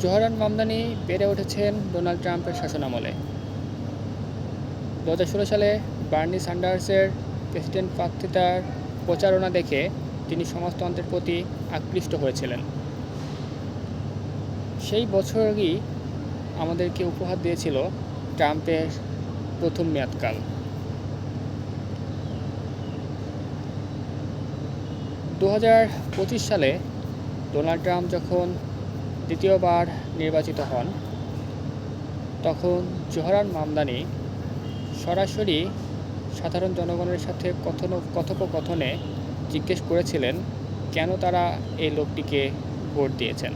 Zohran Mamdani বেড়ে উঠেছেন Donald ট্রাম্পের শাসনামলে। 2016 সালে বার্নি স্যান্ডার্সের প্রেসিডেন্ট প্রার্থিতার প্রচারণা দেখে তিনি সমাজতন্ত্রের প্রতি আকৃষ্ট হয়েছিলেন। সেই বছরই আমাদেরকে উপহার দিয়েছিল ট্রাম্পের প্রথম মেয়াদকাল। 2025 সালে ডোনাল্ড ট্রাম্প যখন দ্বিতীয়বার নির্বাচিত হন, তখন জোহরান মামদানি সরাসরি সাধারণ জনগণের সাথে কথোপকথনে জিজ্ঞেস করেছিলেন কেন তারা এই লোকটিকে ভোট দিয়েছেন।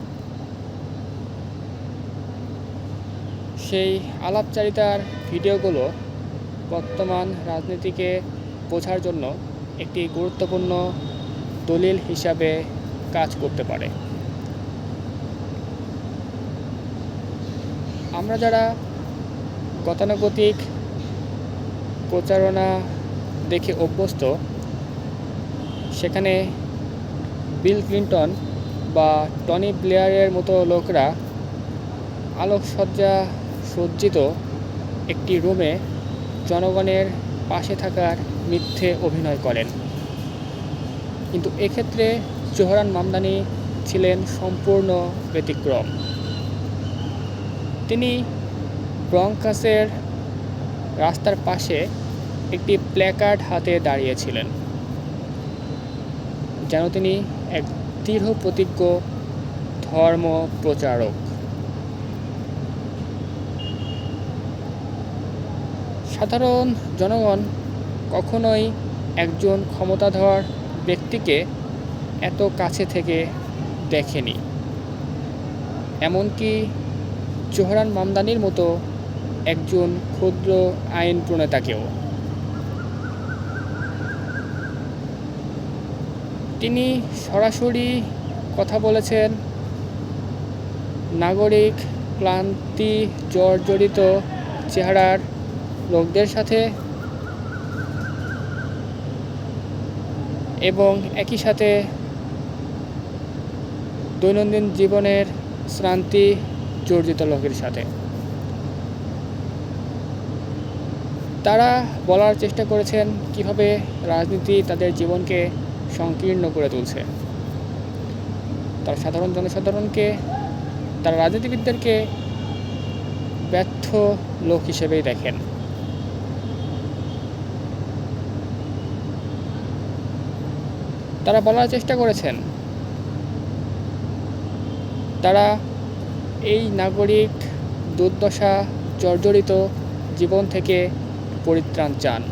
সেই আলাপচারিতার ভিডিওগুলো বর্তমান রাজনীতিকে বোঝার জন্য একটি গুরুত্বপূর্ণ দলিল হিসাবে কাজ করতে পারে। আমরা যারা গতানুগতিক প্রচারণা দেখে অভ্যস্ত, সেখানে বিল ক্লিন্টন বা টনি ব্লেয়ারের মতো লোকরা আলোকসজ্জা সজ্জিত একটি রুমে জনগণের পাশে থাকার মিথ্যে অভিনয় করেন, কিন্তু এক্ষেত্রে জোহরান মামদানি ছিলেন সম্পূর্ণ ব্যতিক্রম। তিনি ব্রঙ্কাসের রাস্তার পাশে একটি প্ল্যাকার্ড হাতে দাঁড়িয়েছিলেন, যেন তিনি এক দৃঢ় প্রতিজ্ঞ ধর্ম প্রচারক। সাধারণ জনগণ কখনোই একজন ক্ষমতাধর ব্যক্তিকে এত কাছে থেকে দেখেনি, এমনকি জোহরান মামদানির মতো একজন ক্ষুদ্র আইন প্রণেতাকেও। তিনি সরাসরি কথা বলেছেন নাগরিক ক্লান্তি জর্জরিত চেহারার লোকদের সাথে, এবং একই সাথে দৈনন্দিন জীবনের শ্রান্তি জর্জিত লোকের সাথে। তারা বলার চেষ্টা করেছেন কিভাবে রাজনীতি তাদের জীবনকে সংকীর্ণ করে তুলছে। তারা সাধারণ জনসাধারণকে, তারা রাজনীতিবিদদেরকে ব্যর্থ লোক হিসেবেই দেখেন। তারা বলার চেষ্টা করেছেন তারা এই নাগরিক দুর্দশা জর্জরিত জীবন থেকে পরিত্রাণ চান।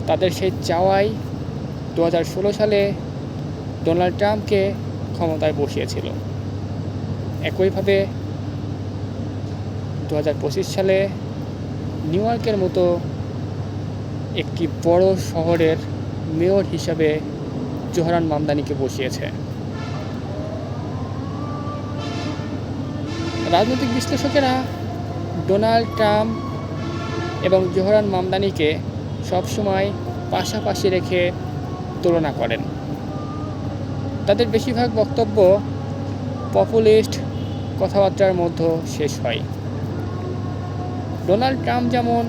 তাদের সেই চাওয়াই 2016 সালে ডোনাল্ড ট্রাম্পকে ক্ষমতায় বসিয়েছিল। একইভাবে 2025 সালে নিউ ইয়র্কের মতো একটি বড় শহরের মেয়র হিসাবে জোহরান মামদানিকে বসিয়েছে। রাজনৈতিক বিশ্লেষকেরা ডোনাল্ড ট্রাম্প এবং জোহরান মামদানিকে সবসময় পাশাপাশি রেখে তুলনা করেন। তাদের বেশিরভাগ বক্তব্য পপুলিস্ট কথাবার্তার মধ্যে শেষ হয়। ডোনাল্ড ট্রাম্প যেমন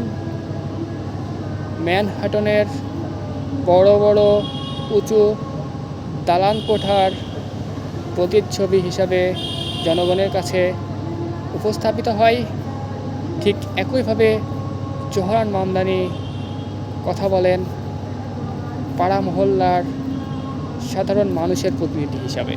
ম্যানহাটনের বড় বড় উঁচু দালান কোঠার প্রতিচ্ছবি হিসাবে জনগণের কাছে উপস্থাপিত হয়, ঠিক একইভাবে জোহরান মামদানি কথা বলেন পাড়া মহল্লার সাধারণ মানুষের প্রতিনিধি হিসাবে।